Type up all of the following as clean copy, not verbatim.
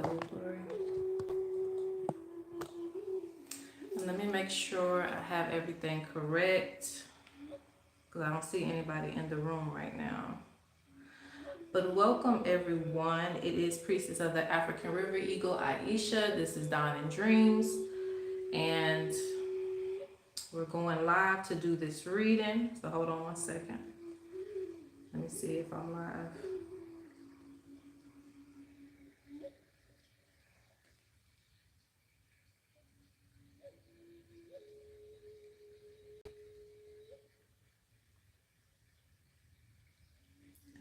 glory. And let me make sure I have everything correct because I don't see anybody in the room right now. But welcome everyone. It is Priestess of the African River Eagle, Aisha. This is Dawn and Dreams. And we're going live to do this reading. So hold on one second. Let me see if I'm live.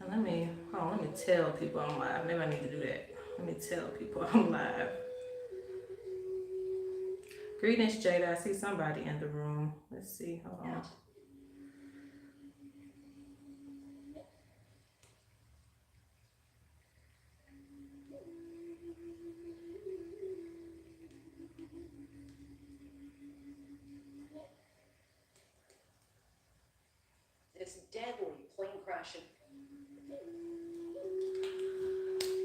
And let me tell people I'm live. Maybe I need to do that. Let me tell people I'm live. Greetings, Jada. I see somebody in the room. Let's see. Hold on. This deadly plane crash.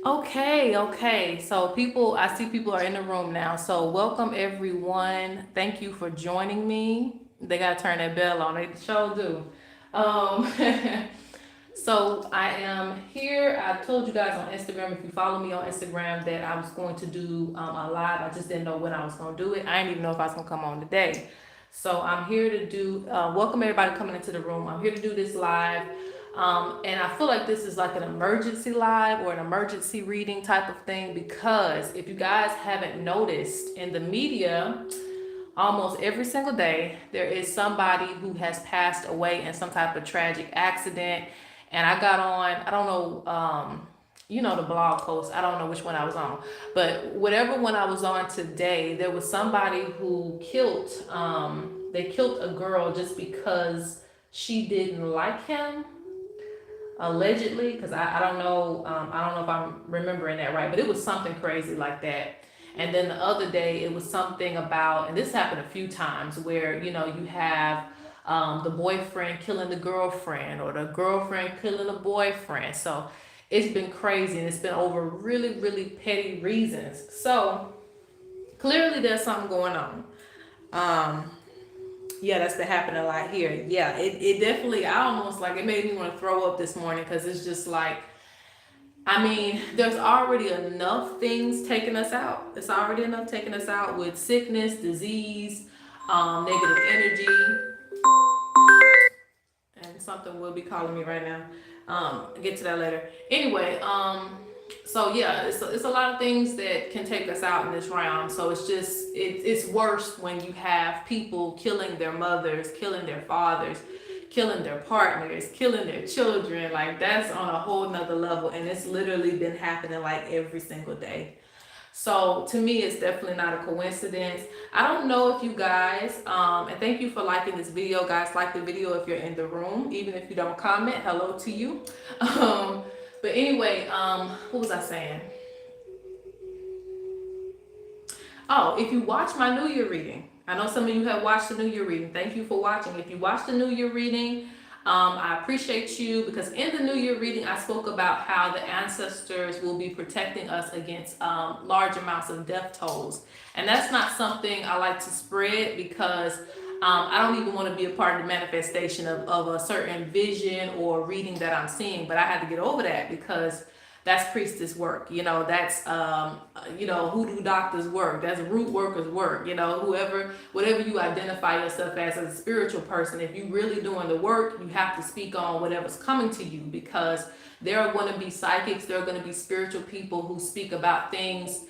Okay. So I see people are in the room now. So welcome everyone. Thank you for joining me. They gotta turn that bell on. They sure do. Um, so I am here. I told you guys on Instagram, if you follow me on Instagram, that I was going to do a live. I just didn't know when I was gonna do it. I didn't even know if I was gonna come on today. So I'm here to do. Welcome everybody coming into the room. I'm here to do this live. And I feel like this is like an emergency live or an emergency reading type of thing because if you guys haven't noticed in the media, almost every single day, there is somebody who has passed away in some type of tragic accident. And I got on, I don't know, the blog post, I don't know which one I was on, but whatever one I was on today, there was somebody who they killed a girl just because she didn't like him allegedly, because I don't know, I don't know if I'm remembering that right, but it was something crazy like that. And then the other day it was something about, and this happened a few times, where you have the boyfriend killing the girlfriend or the girlfriend killing the boyfriend. So it's been crazy and it's been over really, really petty reasons. So clearly there's something going on. Yeah, that's been happening a lot here. Yeah, it definitely, I almost like, it made me want to throw up this morning because it's just like, I mean, there's already enough things taking us out. It's already enough taking us out with sickness, disease, negative energy, and something will be calling me right now. I'll get to that later. Anyway, so yeah, it's a lot of things that can take us out in this realm. So it's worse when you have people killing their mothers, killing their fathers, killing their partners, killing their children. Like that's on a whole nother level, and it's literally been happening like every single day. So to me, it's definitely not a coincidence. I don't know if you guys, and thank you for liking this video, guys. Like the video if you're in the room, even if you don't comment. Hello to you. But anyway, what was I saying? Oh, if you watch my New Year reading, I know some of you have watched the New Year reading. Thank you for watching. If you watched the New Year reading, I appreciate you because in the New Year reading, I spoke about how the ancestors will be protecting us against large amounts of death tolls. And that's not something I like to spread because I don't even want to be a part of the manifestation of a certain vision or reading that I'm seeing. But I had to get over that because that's priestess work. That's hoodoo doctors work. That's root workers work. Whatever you identify yourself as a spiritual person, if you really doing the work, you have to speak on whatever's coming to you because there are going to be psychics, there are going to be spiritual people who speak about things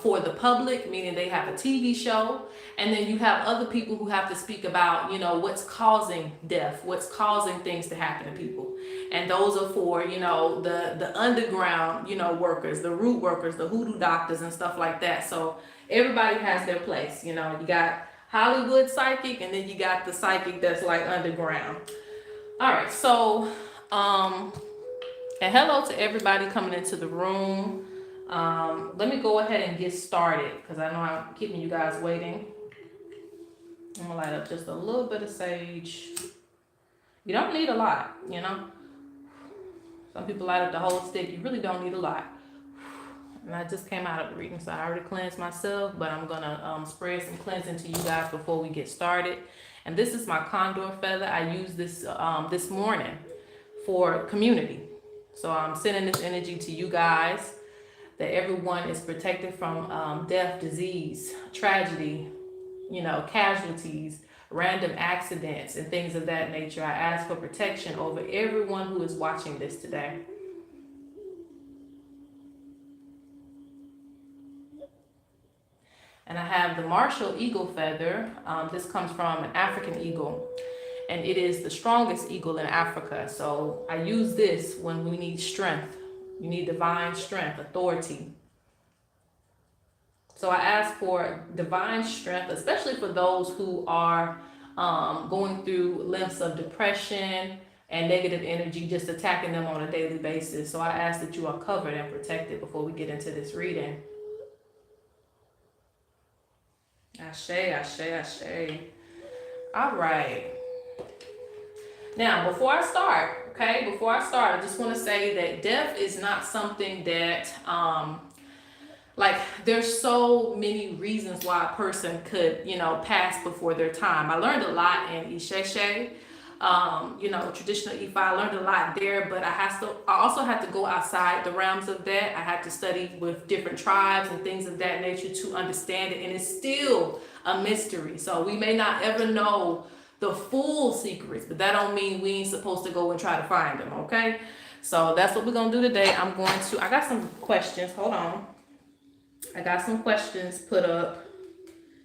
for the public, meaning they have a TV show, and then you have other people who have to speak about, what's causing death, what's causing things to happen to people. And those are for, the underground, workers, the root workers, the hoodoo doctors and stuff like that. So everybody has their place. You got Hollywood psychic, and then you got the psychic that's like underground. All right, so and hello to everybody coming into the room. Let me go ahead and get started because I know I'm keeping you guys waiting. I'm gonna light up just a little bit of sage. You don't need a lot. Some people light up the whole stick. You really don't need a lot. And I just came out of the reading, so I already cleansed myself, but I'm gonna spread some cleansing to you guys before we get started. And this is my condor feather. I used this this morning for community. So I'm sending this energy to you guys that everyone is protected from death, disease, tragedy, casualties, random accidents, and things of that nature. I ask for protection over everyone who is watching this today. And I have the Martial Eagle feather. This comes from an African eagle, and it is the strongest eagle in Africa. So I use this when we need strength. You need divine strength, authority. So I ask for divine strength, especially for those who are going through lengths of depression and negative energy just attacking them on a daily basis. So I ask that you are covered and protected before we get into this reading. Ashe, ashe, ashe. All right. Now, before I start, I just want to say that death is not something that, there's so many reasons why a person could, pass before their time. I learned a lot in Isheshe, traditional Ifa. I learned a lot there, but I also had to go outside the realms of that. I had to study with different tribes and things of that nature to understand it, and it's still a mystery. So we may not ever know the full secrets, but that don't mean we ain't supposed to go and try to find them, okay? So that's what we're gonna do today. I got some questions, hold on. I got some questions put up,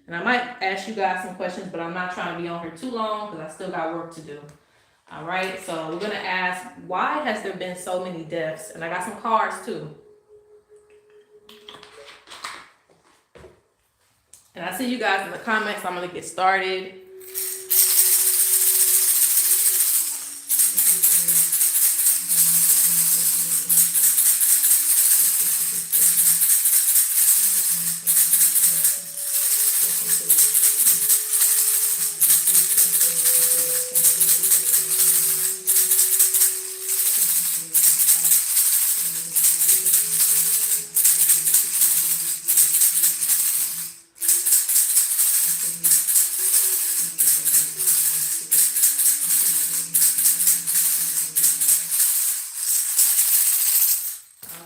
and I might ask you guys some questions, but I'm not trying to be on here too long because I still got work to do. All right, so we're gonna ask, why has there been so many deaths? And I got some cards too. And I see you guys in the comments. I'm gonna get started.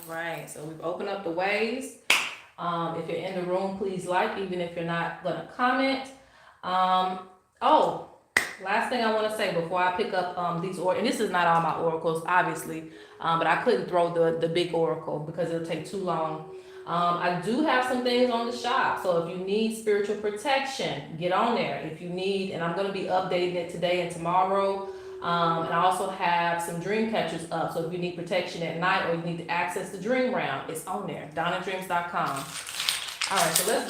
Right, so we've opened up the ways. If you're in the room, please like, even if you're not gonna comment. Last thing I want to say before I pick up these and this is not all my oracles, obviously, but I couldn't throw the big oracle because it'll take too long. I do have some things on the shop, so if you need spiritual protection, get on there. If you need, and I'm going to be updating it today and tomorrow. And I also have some dream catchers up, so if you need protection at night or you need to access the dream realm, it's on there, DonnaDreams.com. All right, so let's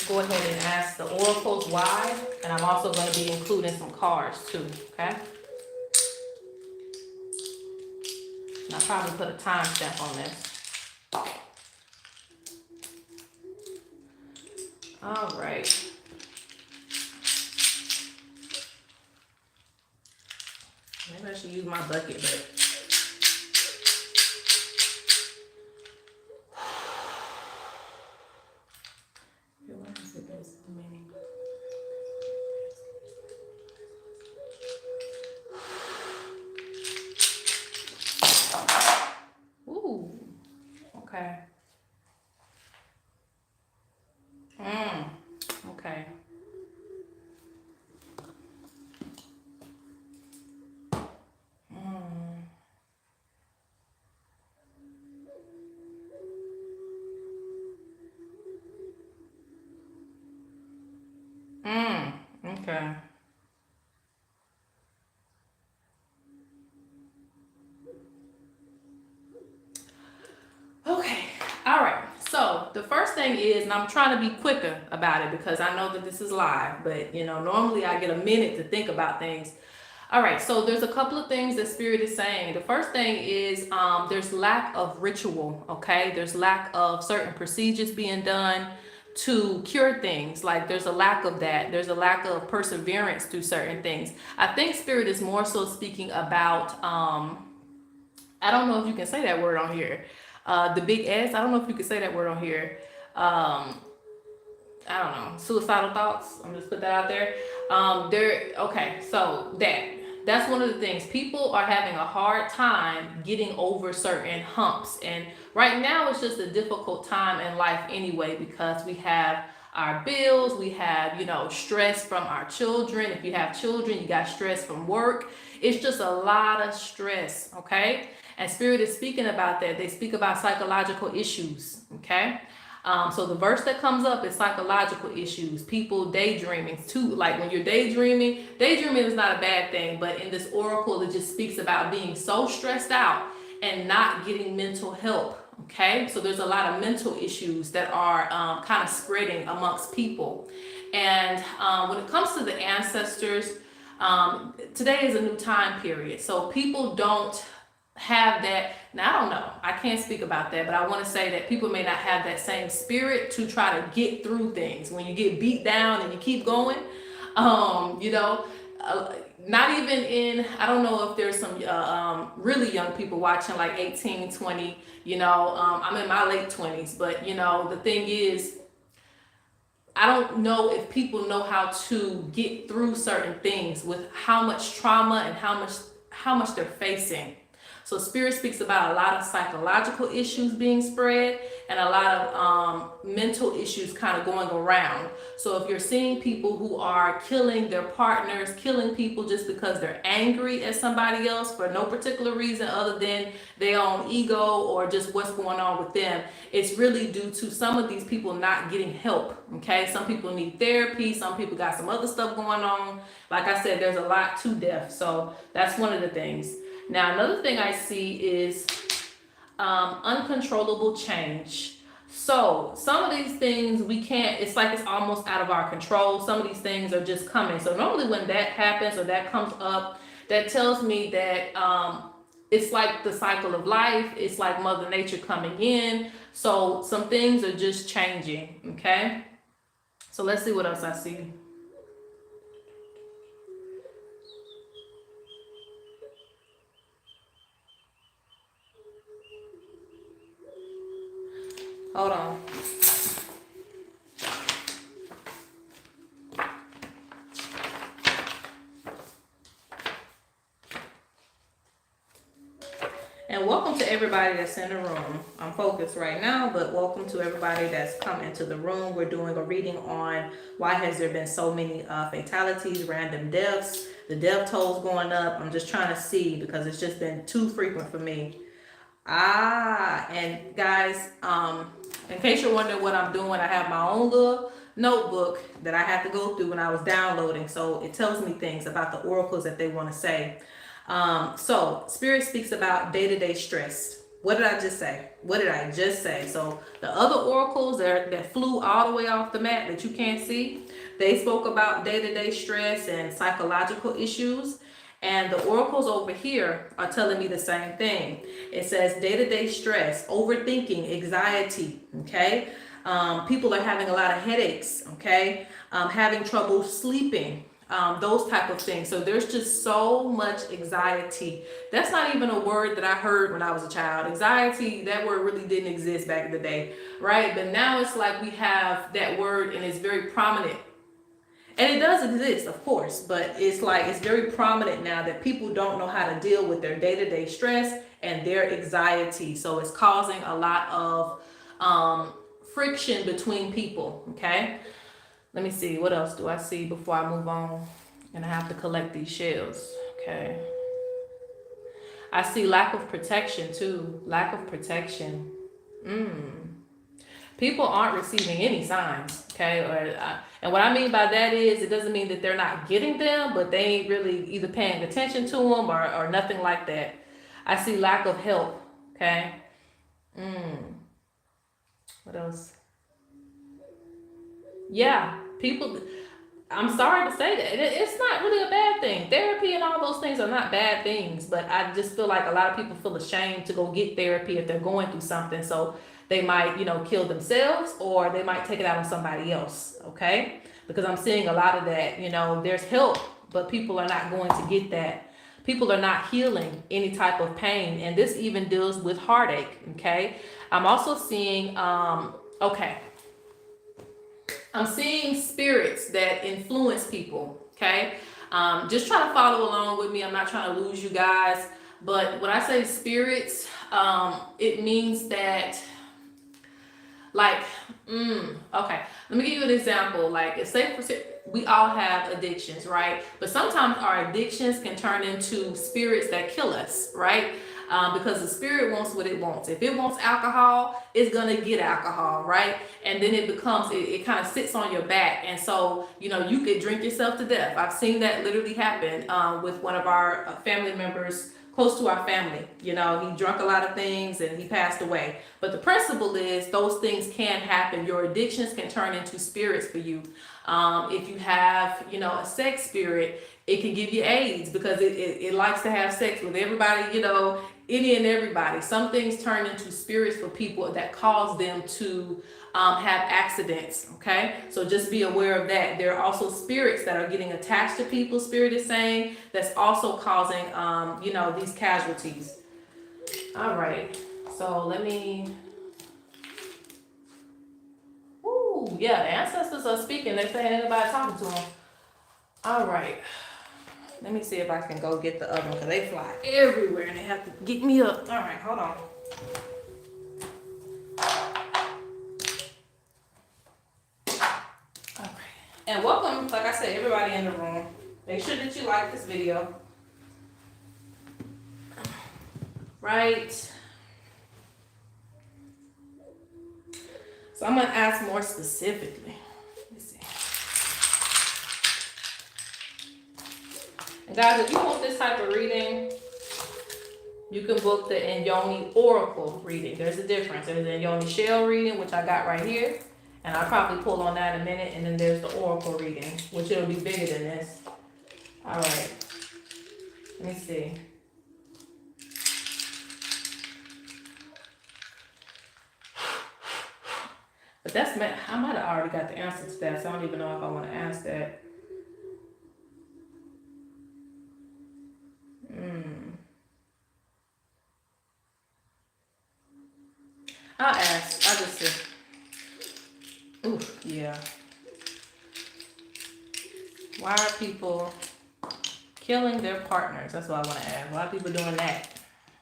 go ahead and ask the oracles why, and I'm also going to be including some cards too, okay? And I'll probably put a timestamp on this. All right. Maybe I should use my bucket, but ooh, okay. Okay. Okay. Okay. All right. So the first thing is, and I'm trying to be quicker about it because I know that this is live, but normally I get a minute to think about things. All right. So there's a couple of things that Spirit is saying. The first thing is there's lack of ritual. Okay. There's lack of certain procedures being done to cure things. Like there's a lack of that. There's a lack of perseverance through certain things. I think Spirit is more so speaking about, I don't know if you can say that word on here. The big S, I don't know if you could say that word on here. I don't know, suicidal thoughts. I'm just put that out there. Okay, so that's one of the things. People are having a hard time getting over certain humps. And right now it's just a difficult time in life anyway, because we have our bills, we have, stress from our children. If you have children, you got stress from work. It's just a lot of stress, okay? And Spirit is speaking about that. They speak about psychological issues, okay? So the verse that comes up is psychological issues, people daydreaming too. Like when you're daydreaming is not a bad thing, but in this oracle, it just speaks about being so stressed out and not getting mental help. Okay, so there's a lot of mental issues that are kind of spreading amongst people. And when it comes to the ancestors, today is a new time period. So people don't have that. Now, I don't know, I can't speak about that, but I want to say that people may not have that same spirit to try to get through things when you get beat down and you keep going. Not even in, I don't know if there's some really young people watching, like 18, 20. I'm in my late 20s, but the thing is, I don't know if people know how to get through certain things with how much trauma and how much they're facing. So Spirit speaks about a lot of psychological issues being spread and a lot of mental issues kind of going around. So if you're seeing people who are killing their partners, killing people just because they're angry at somebody else for no particular reason other than their own ego or just what's going on with them, it's really due to some of these people not getting help, okay? Some people need therapy. Some people got some other stuff going on. Like I said, there's a lot to death. So that's one of the things. Now, another thing I see is uncontrollable change. So some of these things we can't, it's like it's almost out of our control. Some of these things are just coming. So normally when that happens or that comes up, that tells me that it's like the cycle of life. It's like Mother Nature coming in. So some things are just changing, okay? So let's see what else I see. Hold on. And welcome to everybody that's in the room. I'm focused right now, but welcome to everybody that's come into the room. We're doing a reading on why has there been so many fatalities, random deaths, the death tolls going up. I'm just trying to see because it's just been too frequent for me. And guys, in case you're wondering what I'm doing, I have my own little notebook that I had to go through when I was downloading. So it tells me things about the oracles that they want to say. So Spirit speaks about day-to-day stress. What did I just say? So the other oracles that flew all the way off the map that you can't see, they spoke about day-to-day stress and psychological issues. And the oracles over here are telling me the same thing. It says day-to-day stress, overthinking, anxiety, okay? People are having a lot of headaches, okay? Having trouble sleeping, those type of things. So there's just so much anxiety. That's not even a word that I heard when I was a child. Anxiety, that word really didn't exist back in the day, right? But now it's like we have that word and it's very prominent. And it does exist, of course, but it's like it's very prominent now that people don't know how to deal with their day-to-day stress and their anxiety. So it's causing a lot of friction between people, okay? Let me see, what else do I see before I move on? And I have to collect these shells, okay? I see lack of protection too, lack of protection. People aren't receiving any signs, okay? And what I mean by that is, it doesn't mean that they're not getting them, but they ain't really either paying attention to them or nothing like that. I see lack of help, okay? What else? Yeah, people, I'm sorry to say that. It's not really a bad thing. Therapy and all those things are not bad things, but I just feel like a lot of people feel ashamed to go get therapy if they're going through something. So they might, kill themselves or they might take it out on somebody else, okay? Because I'm seeing a lot of that, there's help, but people are not going to get that. People are not healing any type of pain, and this even deals with heartache. Okay, I'm also seeing okay, I'm seeing spirits that influence people. Okay, just try to follow along with me. I'm not trying to lose you guys, but when I say spirits, it means that, like, okay, let me give you an example. Like, say for we all have addictions, right? But sometimes our addictions can turn into spirits that kill us, right? Because the spirit wants what it wants. If it wants alcohol, it's gonna get alcohol, right? And then it becomes, it kind of sits on your back, and so you could drink yourself to death. I've seen that literally happen with one of our family members close to our family. He drank a lot of things and he passed away. But the principle is those things can happen. Your addictions can turn into spirits for you. If you have, a sex spirit, it can give you AIDS because it likes to have sex with everybody, any and everybody. Some things turn into spirits for people that cause them to have accidents. Okay, so just be aware of that. There are also spirits that are getting attached to people. Spirit is saying that's also causing these casualties. All right, so let me. Ooh, yeah, the ancestors are speaking. They say ain't nobody talking to them. All right, let me see if I can go get the other one because they fly everywhere and they have to get me up. All right, hold on. All right, and welcome, like I said, everybody in the room. Make sure that you like this video. Right. So I'm gonna ask more specifically. Let's see. And guys, if you want this type of reading, you can book the Inyoni Oracle reading. There's a difference. There's the Inyoni Shell reading, which I got right here, and I'll probably pull on that in a minute. And then there's the Oracle reading, which it'll be bigger than this. All right. Let me see. But I might have already got the answer to that, so I don't even know if I want to ask that. I'll ask. I'll just see. Ooh, yeah. Why are people killing their partners? That's what I want to ask. Why are people doing that?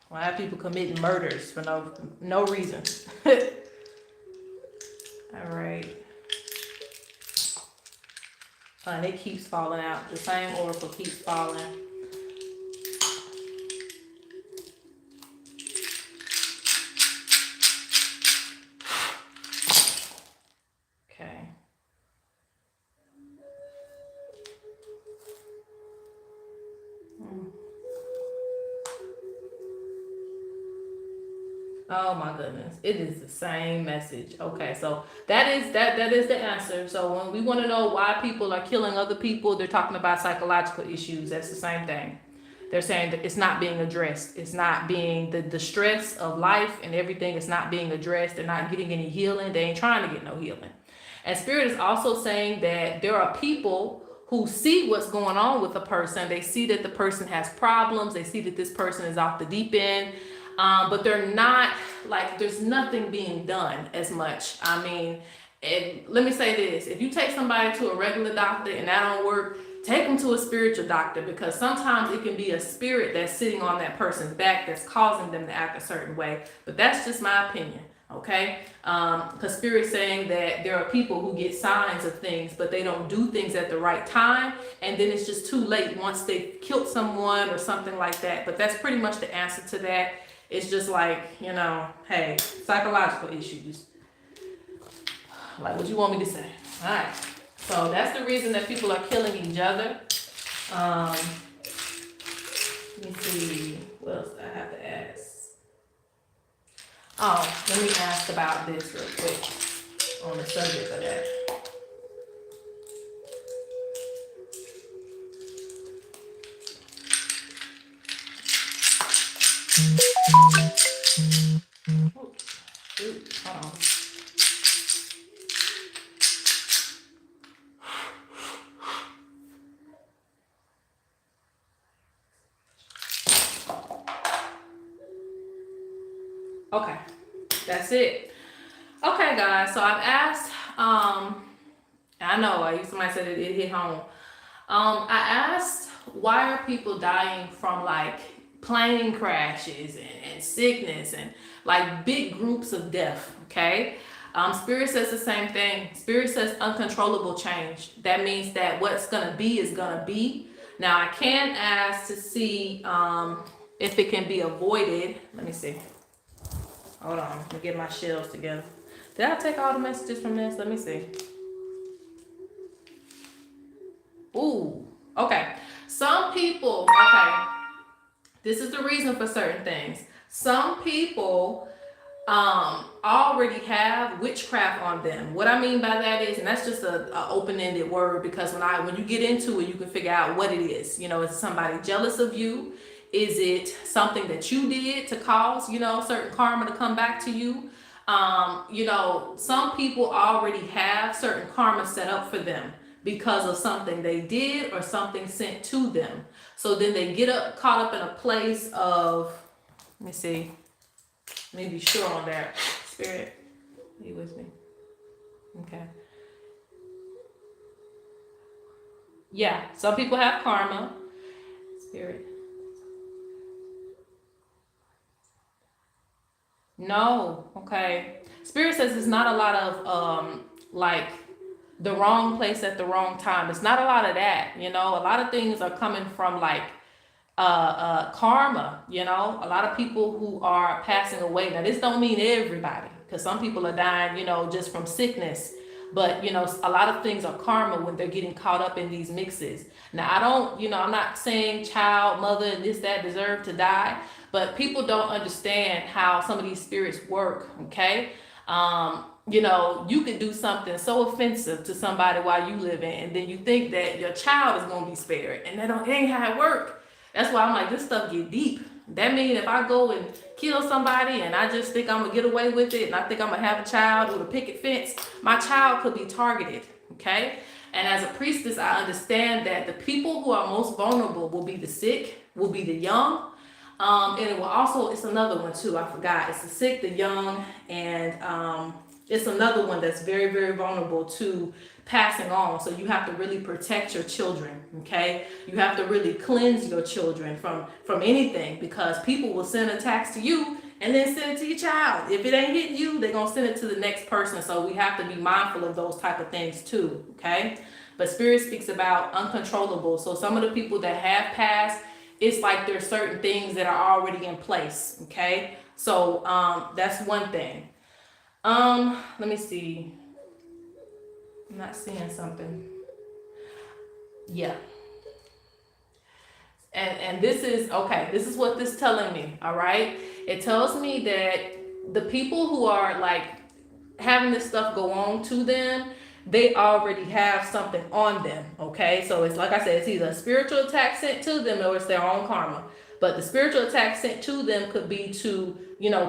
Why are people committing murders for no reason? All right. And it keeps falling out. The same oracle keeps falling. Okay. Oh my goodness. It is the same message. Okay, so that is the answer. So when we want to know why people are killing other people, they're talking about psychological issues. That's the same thing. They're saying that it's not being addressed. It's not being the stress of life and everything is not being addressed. They're not getting any healing. They ain't trying to get no healing. And Spirit is also saying that there are people who see what's going on with a person. They see that the person has problems. They see that this person is off the deep end. But they're not, like, there's nothing being done as much. I mean, and let me say this. If you take somebody to a regular doctor and that don't work, take them to a spiritual doctor, because sometimes it can be a spirit that's sitting on that person's back that's causing them to act a certain way. But that's just my opinion. Okay, because Spirit's saying that there are people who get signs of things, but they don't do things at the right time, and then it's just too late once they've killed someone or something like that. But that's pretty much the answer to that. It's just like, hey, psychological issues. Like, what you want me to say? All right. So that's the reason that people are killing each other. Let me see. What else do I have to ask? Oh, let me ask about this real quick on the subject of that. Oh, shoot, hold on. Okay, that's it. Okay, guys. So I've asked. I know. Somebody said it hit home. I asked, why are people dying from like plane crashes and sickness and like big groups of death? Okay. Spirit says the same thing. Spirit says uncontrollable change. That means that what's gonna be is gonna be. Now I can ask to see if it can be avoided. Let me see. Hold on. Let me get my shells together. Did I take all the messages from this? Let me see. Ooh. Okay. Some people. Okay. This is the reason for certain things. Some people already have witchcraft on them. What I mean by that is, and that's just a open-ended word, because when you get into it, you can figure out what it is. You know, is somebody jealous of you? Is it something that you did to cause, certain karma to come back to you? Some people already have certain karma set up for them because of something they did or something sent to them. So then they get caught up in a place of, let me see, let me be sure on that. Spirit, are you with me? Okay. Yeah, some people have karma. Spirit. No, okay. Spirit says it's not a lot of like the wrong place at the wrong time. It's not a lot of that, A lot of things are coming from like karma, A lot of people who are passing away. Now this don't mean everybody, because some people are dying, just from sickness. But a lot of things are karma when they're getting caught up in these mixes. Now I don't, I'm not saying child, mother, and this, that deserve to die, but people don't understand how some of these spirits work, okay? You could do something so offensive to somebody while you live in, and then you think that your child is gonna be spared, and it ain't how it work. That's why I'm like, this stuff get deep. That means if I go and kill somebody and I just think I'm gonna get away with it, and I think I'm gonna have a child with a picket fence, my child could be targeted, okay? And as a priestess, I understand that the people who are most vulnerable will be the sick, will be the young, and it will also, it's another one too, I forgot. It's the sick, the young, and it's another one that's very, very vulnerable to passing on. So you have to really protect your children, okay? You have to really cleanse your children from anything, because people will send attacks to you and then send it to your child. If it ain't hitting you, they're gonna send it to the next person. So we have to be mindful of those type of things too, okay? But Spirit speaks about uncontrollable. So some of the people that have passed, it's like there's certain things that are already in place, okay? So that's one thing. Let me see. I'm not seeing something. Yeah. And this is okay, this is what this is telling me, all right? It tells me that the people who are like having this stuff go on to them, they already have something on them, okay? So it's like I said, it's either a spiritual attack sent to them or it's their own karma. But the spiritual attack sent to them could be to,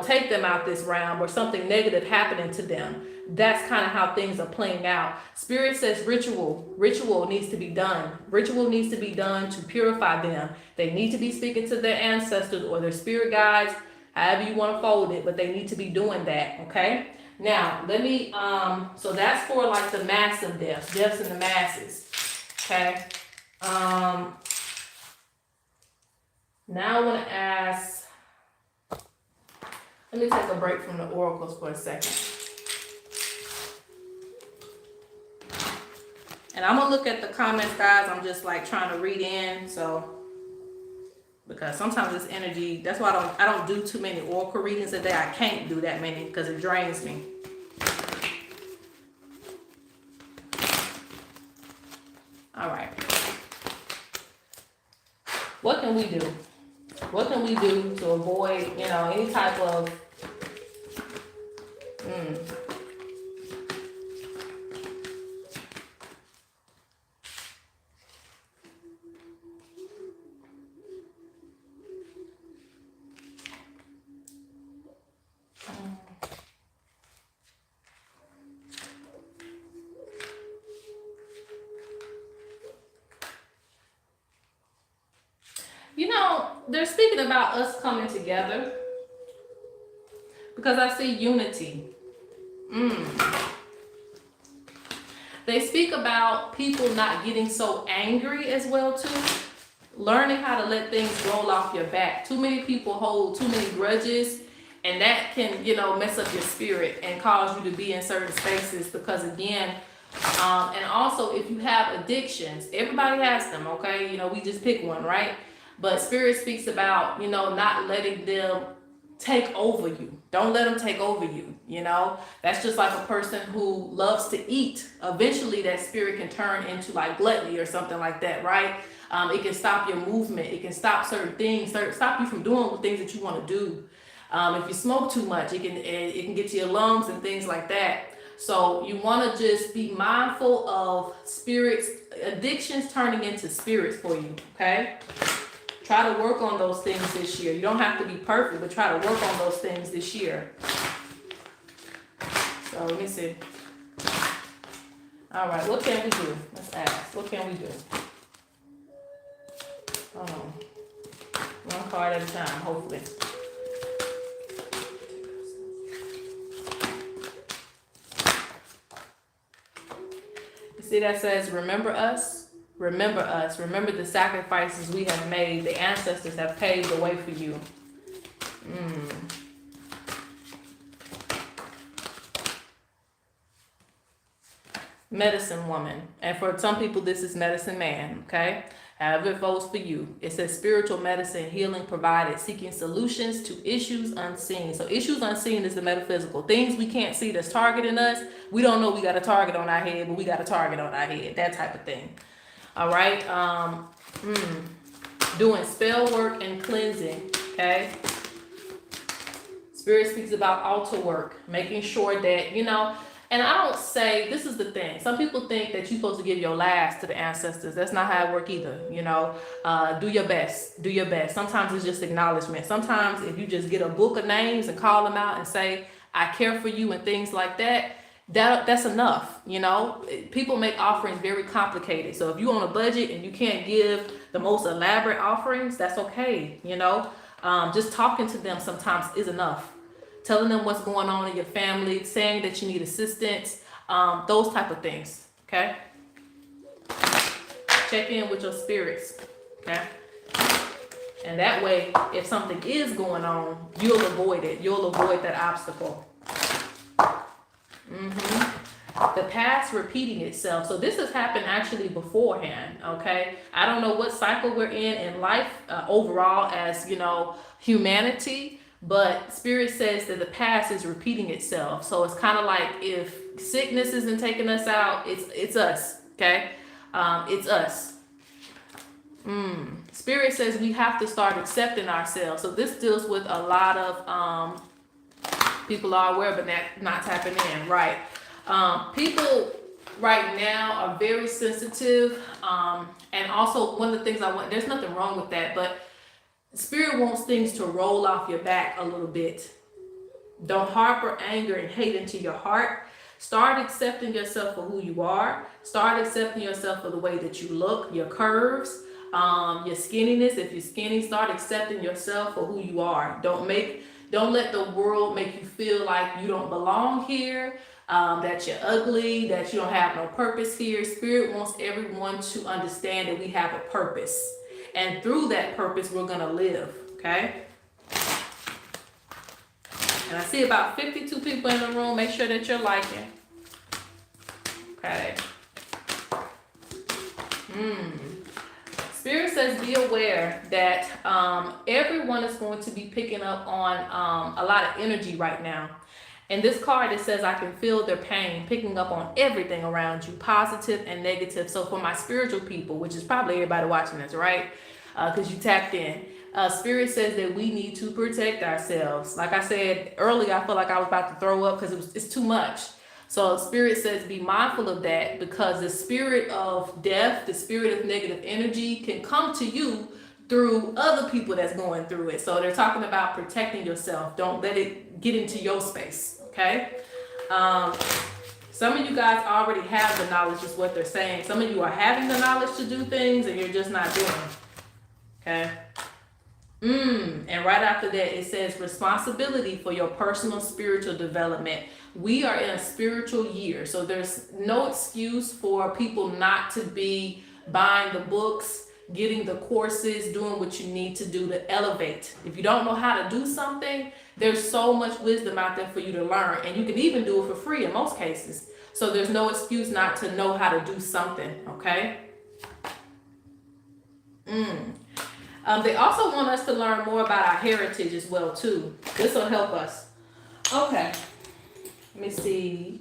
take them out this realm, or something negative happening to them. That's kind of how things are playing out. Spirit says ritual needs to be done. Ritual needs to be done to purify them. They need to be speaking to their ancestors or their spirit guides, however you want to fold it, but they need to be doing that, okay? Now, let me, so that's for like the massive deaths in the masses, okay? Now I want to ask, let me take a break from the oracles for a second. And I'm gonna look at the comments, guys. I'm just like trying to read in, so because sometimes this energy, that's why I don't do too many oracle readings a day. I can't do that many because it drains me. All right. What can we do? What can we do to avoid, any type of they're speaking about us coming together, because I see unity. They speak about people not getting so angry as well too. Learning how to let things roll off your back. Too many people hold too many grudges, and that can, mess up your spirit and cause you to be in certain spaces because again, and also if you have addictions, everybody has them, okay? We just pick one, right? But Spirit speaks about, not letting them take over you. Don't let them take over you, That's just like a person who loves to eat. Eventually that spirit can turn into like gluttony or something like that, right? It can stop your movement. It can stop certain things, stop you from doing the things that you want to do. If you smoke too much, it can get to your lungs and things like that. So you want to just be mindful of spirits, addictions turning into spirits for you, okay? Try to work on those things this year. You don't have to be perfect, but try to work on those things this year. So let me see. All right, what can we do? Let's ask. What can we do? Hold on. One card at a time, hopefully. You see that says, remember us? Remember us. Remember the sacrifices we have made. The ancestors have paved the way for you. Medicine woman. And for some people, this is medicine man, okay? However it goes for you. It says spiritual medicine, healing provided, seeking solutions to issues unseen. So issues unseen is the metaphysical. Things we can't see that's targeting us. We don't know we got a target on our head, but we got a target on our head. That type of thing. All right. Doing spell work and cleansing. Okay. Spirit speaks about altar work, making sure that, and I don't say, this is the thing. Some people think that you're supposed to give your last to the ancestors. That's not how it works either. Do your best. Do your best. Sometimes it's just acknowledgement. Sometimes if you just get a book of names and call them out and say, I care for you and things like that, that's enough. People make offerings very complicated. So if you're on a budget and you can't give the most elaborate offerings, that's okay. Just talking to them sometimes is enough. Telling them what's going on in your family, saying that you need assistance, those type of things. Okay. Check in with your spirits. Okay. And that way, if something is going on, you'll avoid it. You'll avoid that obstacle. The past repeating itself. So this has happened actually beforehand, okay? I don't know what cycle we're in life overall as, humanity, but Spirit says that the past is repeating itself. So it's kind of like if sickness isn't taking us out, it's us, okay? It's us. Spirit says we have to start accepting ourselves. So this deals with a lot of people are aware but not tapping in, right? People right now are very sensitive, and also one of the things there's nothing wrong with that, but Spirit wants things to roll off your back a little bit. Don't harbor anger and hate into your heart. Start accepting yourself for who you are. Start accepting yourself for the way that you look, your curves, your skinniness. If you're skinny, start accepting yourself for who you are. Don't let the world make you feel like you don't belong here, that you're ugly, that you don't have no purpose here. Spirit wants everyone to understand that we have a purpose. And through that purpose, we're going to live, okay? And I see about 52 people in the room. Make sure that you're liking. Okay. Spirit says be aware that everyone is going to be picking up on a lot of energy right now. And this card, it says I can feel their pain, picking up on everything around you, positive and negative. So for my spiritual people, which is probably everybody watching this, right? Because you tapped in. Spirit says that we need to protect ourselves. Like I said earlier, I feel like I was about to throw up because it's too much. So Spirit says be mindful of that, because the spirit of death, the spirit of negative energy can come to you through other people that's going through it. So they're talking about protecting yourself. Don't let it get into your space, okay? Some of you guys already have the knowledge is what they're saying. Some of you are having the knowledge to do things and you're just not doing it, okay? And right after that, it says responsibility for your personal spiritual development. We are in a spiritual year, so there's no excuse for people not to be buying the books, getting the courses, doing what you need to do to elevate. If you don't know how to do something, there's so much wisdom out there for you to learn, and you can even do it for free in most cases. So there's no excuse not to know how to do something, okay? They also want us to learn more about our heritage as well too. This will help us. Okay, let me see.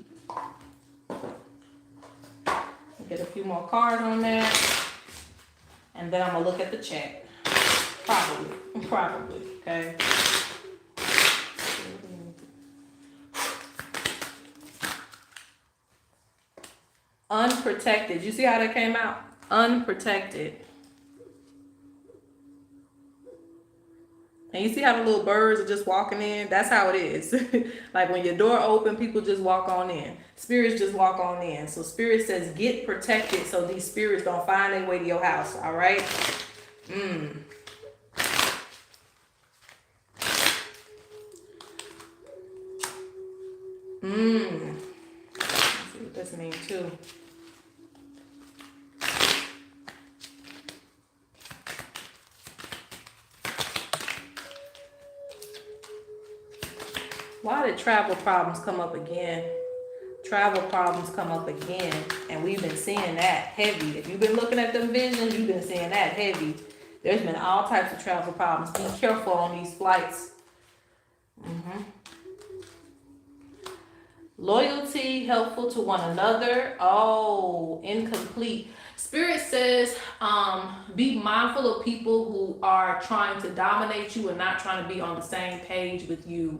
Get a few more cards on there, and then I'm gonna look at the chat. Probably. Okay. Unprotected. You see how that came out? Unprotected. And you see how the little birds are just walking in? That's how it is. Like when your door open, people just walk on in. Spirits just walk on in. So Spirit says get protected so these spirits don't find their way to your house. All right? Let's see what this means too. Why did travel problems come up again? Travel problems come up again, and we've been seeing that heavy. If you've been looking at them visions, you've been seeing that heavy. There's been all types of travel problems. Be careful on these flights. Loyalty, helpful to one another. Oh, incomplete. Spirit says, be mindful of people who are trying to dominate you and not trying to be on the same page with you.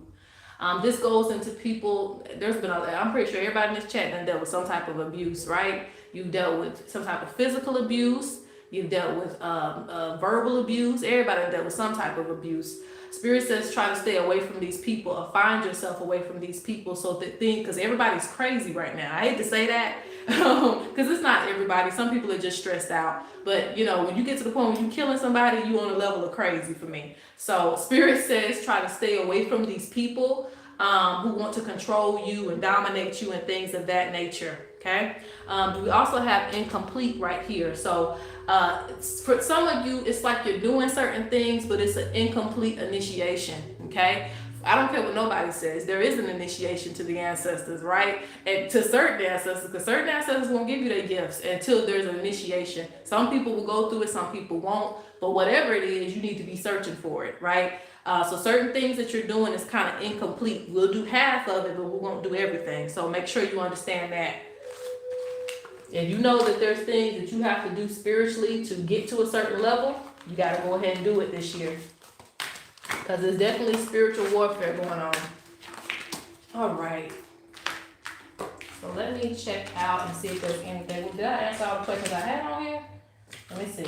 This goes into people, I'm pretty sure everybody in this chat done dealt with some type of abuse, right? You've dealt with some type of physical abuse. You've dealt with verbal abuse. Everybody done dealt with some type of abuse. Spirit says try to stay away from these people or find yourself away from these people so that because everybody's crazy right now. I hate to say that because it's not everybody. Some people are just stressed out. But, when you get to the point where you're killing somebody, you on a level of crazy for me. So Spirit says try to stay away from these people who want to control you and dominate you and things of that nature. Okay. We also have incomplete right here. So for some of you, it's like you're doing certain things, but it's an incomplete initiation. Okay. I don't care what nobody says. There is an initiation to the ancestors, right? And to certain ancestors, because certain ancestors won't give you their gifts until there's an initiation. Some people will go through it, some people won't. But whatever it is, you need to be searching for it, right? So certain things that you're doing is kind of incomplete. We'll do half of it, but we won't do everything. So make sure you understand that. And you know that there's things that you have to do spiritually to get to a certain level. You got to go ahead and do it this year. Because there's definitely spiritual warfare going on. All right. So let me check out and see if there's anything. Well, did I answer all the questions I had on here? Let me see.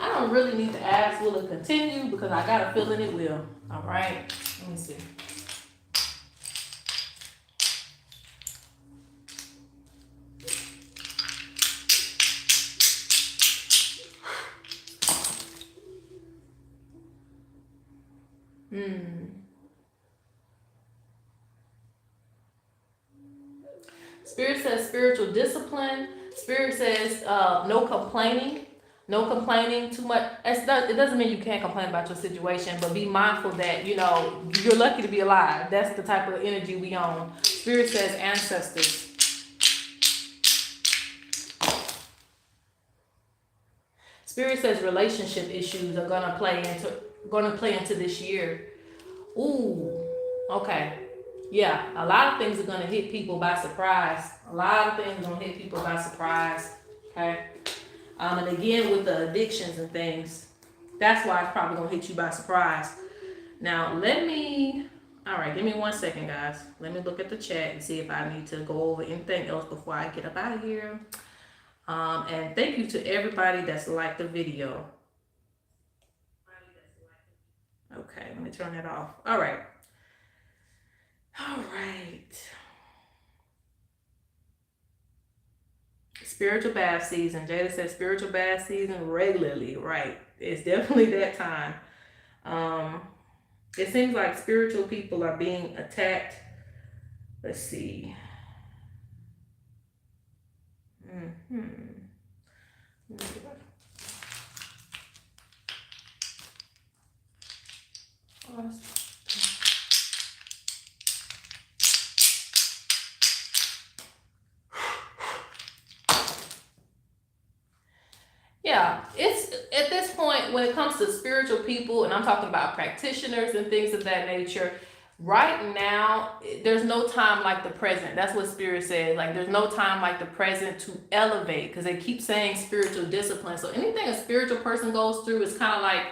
I don't really need to ask, will it continue? Because I got a feeling it will. All right. Let me see. Spirit says spiritual discipline. Spirit says no complaining. No complaining too much. It doesn't mean you can't complain about your situation, but be mindful that, you're lucky to be alive. That's the type of energy we own. Spirit says ancestors. Spirit says relationship issues are gonna play into this year. Ooh, okay. Yeah, a lot of things are gonna hit people by surprise. A lot of things are gonna hit people by surprise. Okay. And again with the addictions and things, that's why it's probably gonna hit you by surprise. Now all right, give me 1 second, guys. Let me look at the chat and see if I need to go over anything else before I get up out of here. And thank you to everybody that's liked the video. Okay, let me turn that off. All right. spiritual bath season. Jada said spiritual bath season regularly, right? It's definitely that time. Um, it seems like spiritual people are being attacked. Let's see. Hmm. Yeah, it's at this point when it comes to spiritual people, and I'm talking about practitioners and things of that nature. Right now, there's no time like the present. That's what Spirit says. Like, there's no time like the present to elevate because they keep saying spiritual discipline. So, anything a spiritual person goes through is kind of like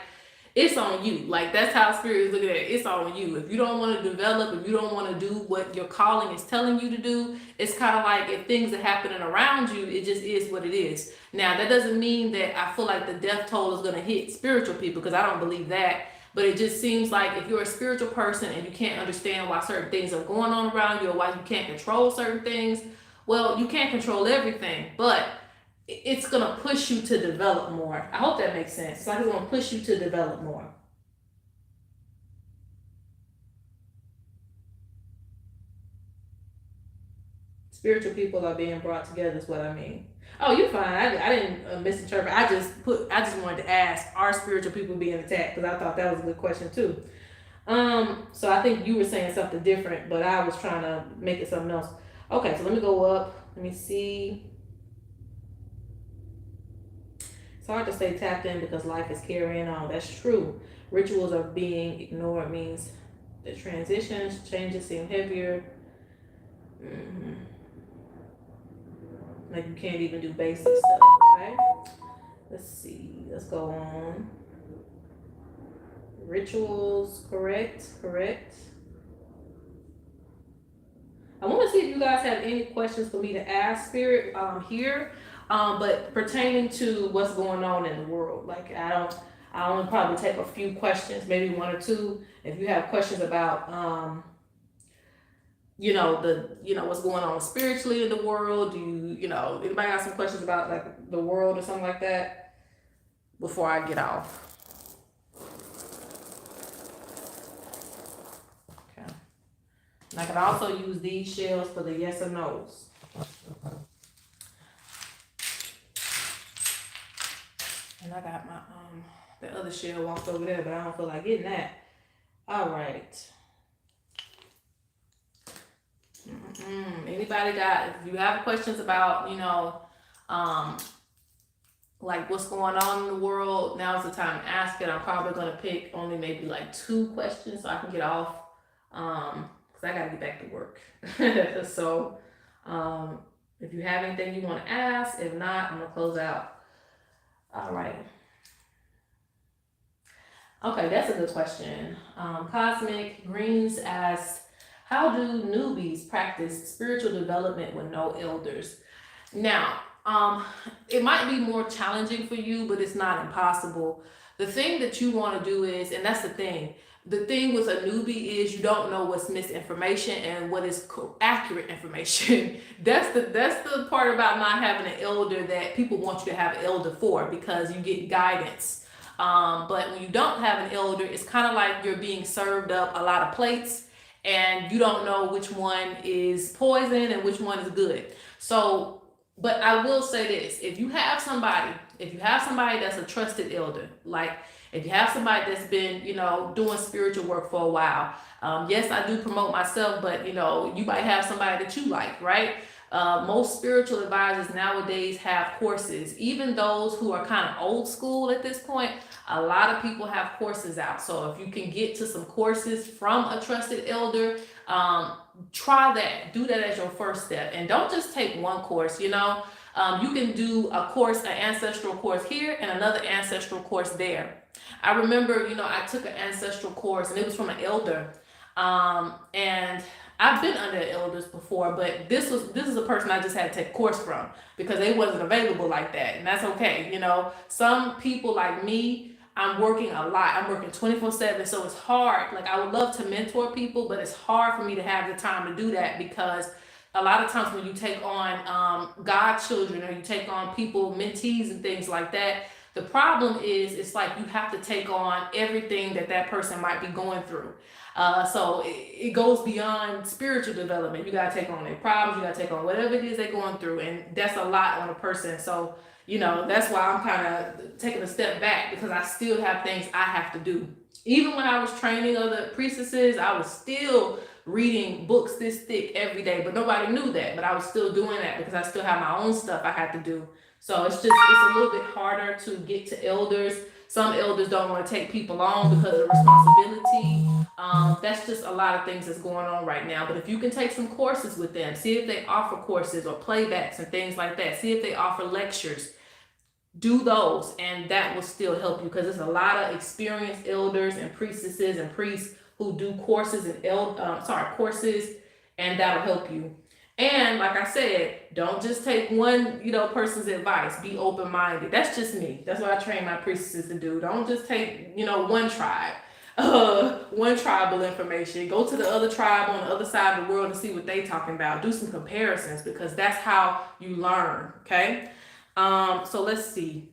it's on you. Like that's how spirit is looking at it. It's on you. If you don't want to develop, if you don't want to do what your calling is telling you to do, it's kind of like if things are happening around you, it just is what it is. Now that doesn't mean that I feel like the death toll is going to hit spiritual people because I don't believe that. But it just seems like if you're a spiritual person and you can't understand why certain things are going on around you or why you can't control certain things, well, you can't control everything, but it's gonna push you to develop more. I hope that makes sense. It's like it's gonna push you to develop more. Spiritual people are being brought together is what I mean. Oh, you're fine. I didn't misinterpret. I just wanted to ask, are spiritual people being attacked? Because I thought that was a good question too. So I think you were saying something different, but I was trying to make it something else. Okay, so let me go up. Let me see. It's hard to stay tapped in because life is carrying on. That's true. Rituals are being ignored means the transitions, changes seem heavier. hmm Like you can't even do basic stuff. Okay. Let's see. Let's go on. Rituals, correct, correct. I want to see if you guys have any questions for me to ask Spirit here, but pertaining to what's going on in the world. Like I only probably take a few questions, maybe one or two. If you have questions about what's going on spiritually in the world, do anybody got some questions about like the world or something like that before I get off? Okay. And I can also use these shells for the yes or no's. And I got my the other shell walked over there, but I don't feel like getting that. All right. Anybody got? If you have questions about like what's going on in the world, now's the time to ask it. I'm probably gonna pick only maybe like two questions so I can get off. Because I gotta get back to work. So, if you have anything you want to ask, if not, I'm gonna close out. All right. Okay, that's a good question. Cosmic Greens asks, how do newbies practice spiritual development with no elders? Now, it might be more challenging for you, but it's not impossible. The thing that you want to do is, and that's the thing. The thing with a newbie is you don't know what's misinformation and what is accurate information. That's the part about not having an elder that people want you to have an elder for because you get guidance. But when you don't have an elder, it's kind of like you're being served up a lot of plates and you don't know which one is poison and which one is good. So, but I will say this, if you have somebody that's a trusted elder, like if you have somebody that's been, doing spiritual work for a while, yes, I do promote myself, but you might have somebody that you like, right? Most spiritual advisors nowadays have courses. Even those who are kind of old school at this point, a lot of people have courses out. So if you can get to some courses from a trusted elder, try that. Do that as your first step. And don't just take one course, you can do a course, an ancestral course here and another ancestral course there. I remember, I took an ancestral course and it was from an elder. And I've been under elders before, but this is a person I just had to take a course from because they wasn't available like that. And that's okay. Some people like me, I'm working a lot. I'm working 24/7. So it's hard. Like I would love to mentor people, but it's hard for me to have the time to do that because a lot of times when you take on godchildren, or you take on people, mentees and things like that, the problem is it's like you have to take on everything that that person might be going through. So it goes beyond spiritual development. You got to take on their problems. You got to take on whatever it is they're going through. And that's a lot on a person. So, that's why I'm kind of taking a step back, because I still have things I have to do. Even when I was training other priestesses, I was still reading books this thick every day, but nobody knew that. But I was still doing that because I still have my own stuff I had to do. So it's a little bit harder to get to elders. Some elders don't want to take people on because of responsibility. That's just a lot of things that's going on right now. But if you can take some courses with them, see if they offer courses or playbacks and things like that. See if they offer lectures. Do those, and that will still help you, because there's a lot of experienced elders and priestesses and priests who do courses and courses, and that'll help you. And like I said, don't just take one, person's advice. Be open-minded. That's just me. That's what I train my priestesses to do. Don't just take, one tribe, one tribal information. Go to the other tribe on the other side of the world and see what they talking about. Do some comparisons, because that's how you learn. Okay. So let's see.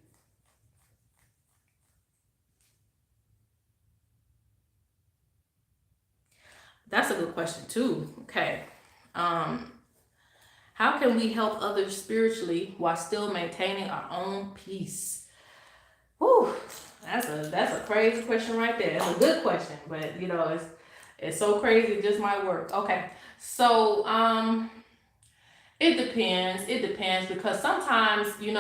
That's a good question too. Okay. How can we help others spiritually while still maintaining our own peace? Whew, that's a crazy question right there. It's a good question, but it's so crazy it just might work. Okay. So it depends. It depends, because sometimes, you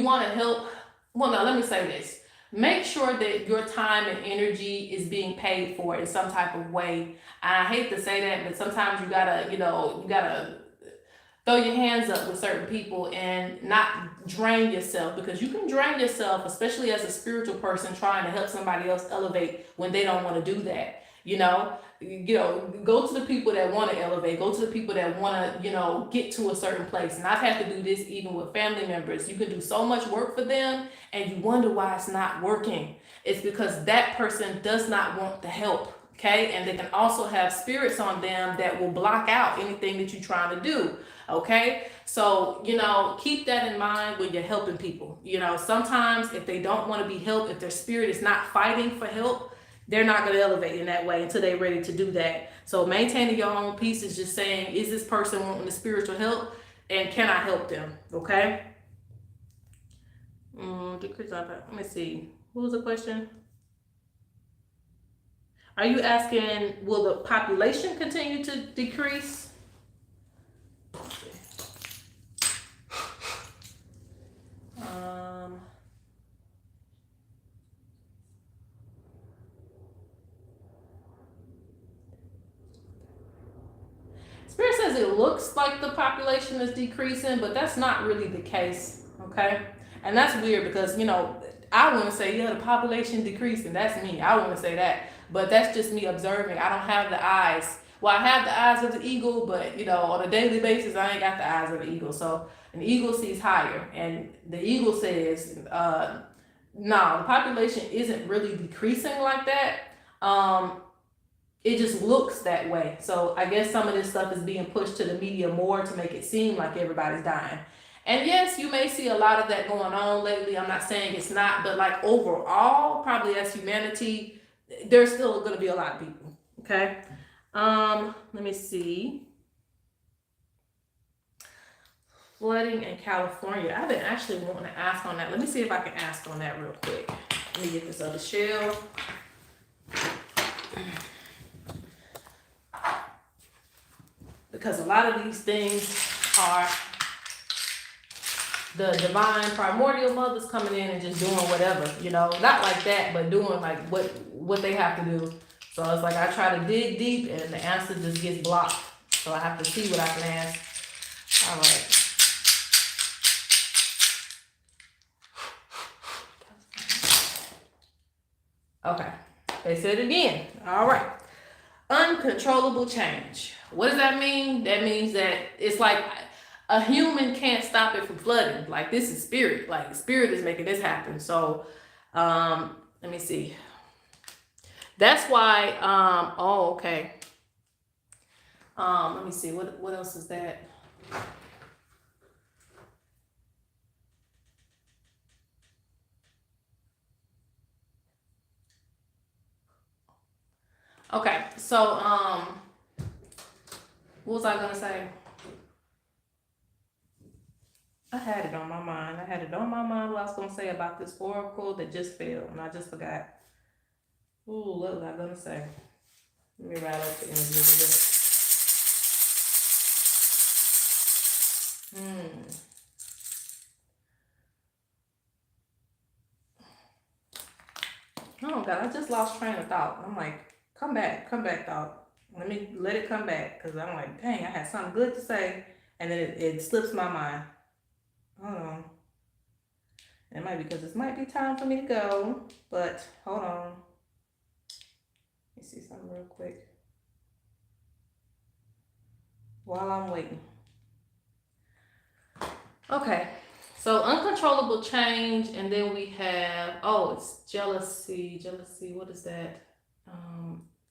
want to help. Well, no, let me say this. Make sure that your time and energy is being paid for in some type of way. I hate to say that, but sometimes you gotta throw your hands up with certain people and not drain yourself, because you can drain yourself, especially as a spiritual person trying to help somebody else elevate when they don't want to do that. Go to the people that want to elevate. Go to the people that want to, get to a certain place. And I've had to do this even with family members. You can do so much work for them and you wonder why it's not working. It's because that person does not want the help. Okay. And they can also have spirits on them that will block out anything that you're trying to do. Okay. So, keep that in mind when you're helping people. Sometimes if they don't want to be helped, if their spirit is not fighting for help, they're not going to elevate in that way until they're ready to do that. So maintaining your own peace is just saying, is this person wanting the spiritual help, and can I help them? Okay. Let me see. What was the question? Are you asking, will the population continue to decrease? Spirit says it looks like the population is decreasing, but that's not really the case. Okay. And that's weird, because, I want to say, the population decreasing. That's me. I want to say that. But that's just me observing. I don't have the eyes. Well, I have the eyes of the eagle, but, on a daily basis, I ain't got the eyes of the eagle. So an eagle sees higher. And the eagle says, no, the population isn't really decreasing like that. It just looks that way. So I guess some of this stuff is being pushed to the media more to make it seem like everybody's dying. And yes, you may see a lot of that going on lately. I'm not saying it's not, but like overall, probably as humanity, there's still going to be a lot of people. Okay. Let me see. Flooding in California. I've been actually wanting to ask on that. Let me see if I can ask on that real quick. Let me get this other shell. Because a lot of these things are the divine primordial mothers coming in and just doing whatever, not like that, but doing like what they have to do. So it's like I try to dig deep and the answer just gets blocked. So I have to see what I can ask. All right. Okay. They said it again. All right. Uncontrollable change. What does that mean? That means that it's like a human can't stop it from flooding. Like, this is spirit. Like, spirit is making this happen. So, let me see. That's why, okay. Let me see, what else is that? Okay, so what was I gonna say? I had it on my mind. I had it on my mind what I was gonna say about this oracle that just failed, and I just forgot. Ooh, what was I gonna say? Let me write up the energy a little bit. Oh God, I just lost train of thought. I'm like, come back, thought. Let it come back, cause I'm like, dang, I had something good to say, and then it slips my mind. Hold on. It might be because this might be time for me to go, but hold on. Let me see something real quick while I'm waiting. Okay, so uncontrollable change, and then we have, oh, it's jealousy. Jealousy, what is that?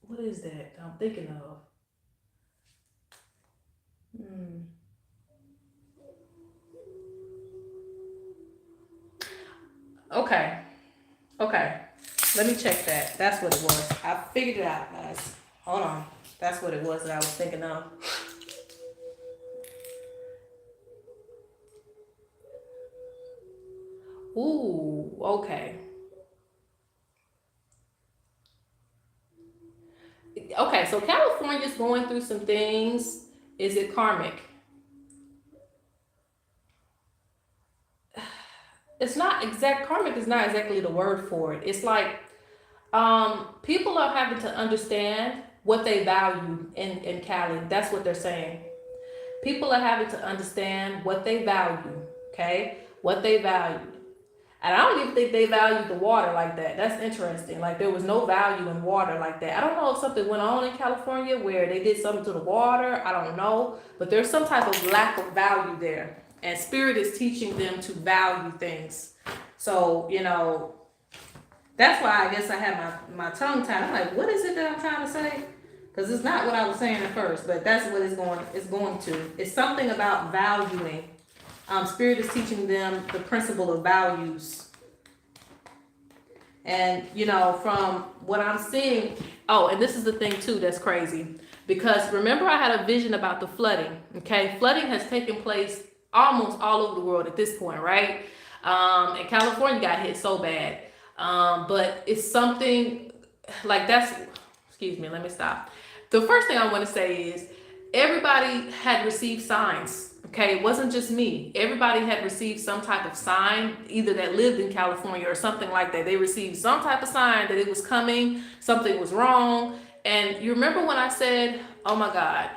What is that I'm thinking of? Okay, okay. Let me check that. That's what it was. I figured it out, guys. Hold on. That's what it was that I was thinking of. Ooh, okay. Okay, so California's going through some things. Is it karmic? It's not exact, karmic is not exactly the word for it. It's like people are having to understand what they value in Cali. That's what they're saying. People are having to understand what they value, okay? What they value. And I don't even think they valued the water like that. That's interesting. Like there was no value in water like that. I don't know if something went on in California where they did something to the water. I don't know. But there's some type of lack of value there. And spirit is teaching them to value things. So, that's why I guess I had my tongue tied. I'm like, what is it that I'm trying to say? Because it's not what I was saying at first, but that's what it's going to. It's something about valuing. Spirit is teaching them the principle of values. And, from what I'm seeing, oh, and this is the thing too that's crazy. Because remember, I had a vision about the flooding. Okay, flooding has taken place almost all over the world at this point, right? And California got hit so bad. But it's something like that's, excuse me, let me stop. The first thing I want to say is everybody had received signs. Okay, it wasn't just me. Everybody had received some type of sign, either that lived in California or something like that. They received some type of sign that it was coming, something was wrong. And you remember when I said, oh my God,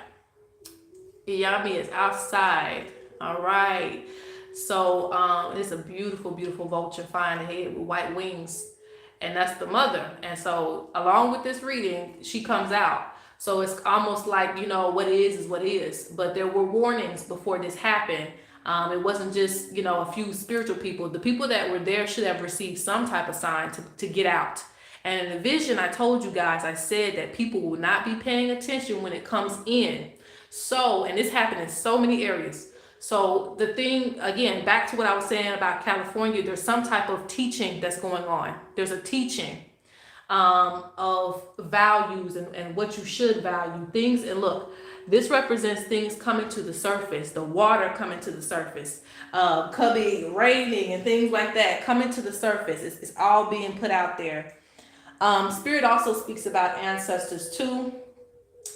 Iyami is outside. All right. So it's a beautiful, beautiful vulture flying ahead with white wings. And that's the mother. And so along with this reading, she comes out. So it's almost like, what is what is. But there were warnings before this happened. It wasn't just, a few spiritual people. The people that were there should have received some type of sign to get out. And in the vision, I told you guys, I said that people will not be paying attention when it comes in. So, and this happened in so many areas. So the thing, again, back to what I was saying about California, there's some type of teaching that's going on. There's a teaching of values and what you should value things. And look, this represents things coming to the surface, the water coming to the surface, could be raining and things like that coming to the surface. It's all being put out there. Spirit also speaks about ancestors too.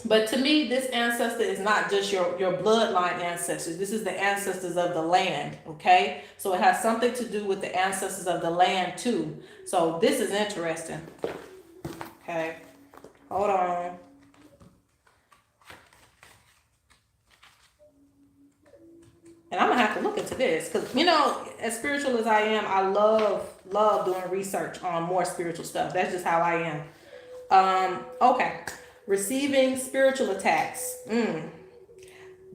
But to me, this ancestor is not just your bloodline ancestors. This is the ancestors of the land, okay? So it has something to do with the ancestors of the land too. So this is interesting. Okay, hold on. And I'm gonna have to look into this because as spiritual as I am, I love doing research on more spiritual stuff. That's just how I am. Okay. Receiving spiritual attacks.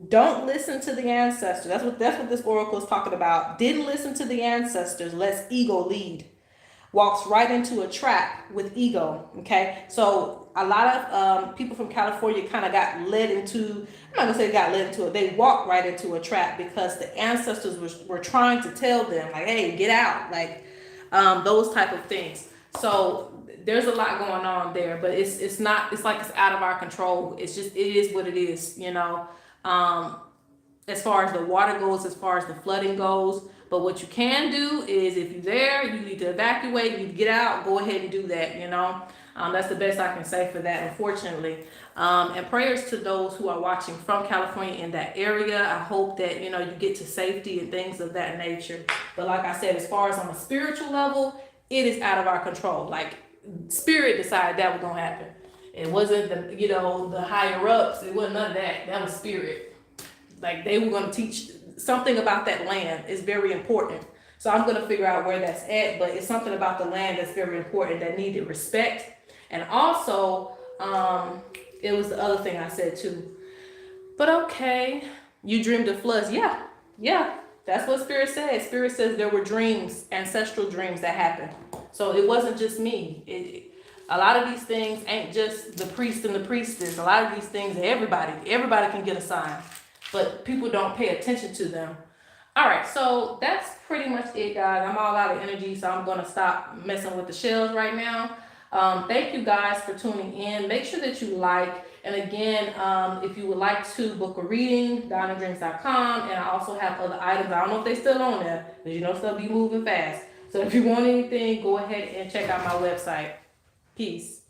Don't listen to the ancestors. That's what this oracle is talking about. Didn't listen to the ancestors. Lets ego lead. Walks right into a trap with ego. Okay, so a lot of people from California kind of got led into, I'm not gonna say got led into it, they walked right into a trap because the ancestors were trying to tell them, like, hey, get out, like those type of things. So there's a lot going on there, but it's not, it's like it's out of our control. It's just, it is what it is, you know. As far as the water goes, as far as the flooding goes. But what you can do is, if you're there, you need to evacuate, you need to get out, go ahead and do that, you know. That's the best I can say for that, unfortunately. And prayers to those who are watching from California in that area. I hope that, you know, you get to safety and things of that nature. But like I said, as far as on a spiritual level, it is out of our control. Like, spirit decided that was gonna happen. It wasn't the, you know, the higher ups. It wasn't none of that. That was spirit. Like, they were going to teach something about that land is very important. So I'm going to figure out where that's at, but it's something about the land that's very important that needed respect. And also, it was the other thing I said too. But okay, you dreamed of floods. Yeah, that's what Spirit says. Spirit says there were dreams, ancestral dreams that happened. So it wasn't just me. A lot of these things ain't just the priest and the priestess. A lot of these things, everybody can get a sign, but people don't pay attention to them. All right, so that's pretty much it, guys. I'm all out of energy, so I'm gonna stop messing with the shells right now. Thank you guys for tuning in. Make sure that you like, and again, if you would like to book a reading, dinadreams.com, and I also have other items. I don't know if they're still on there, because you know stuff be moving fast. So if you want anything, go ahead and check out my website. Peace.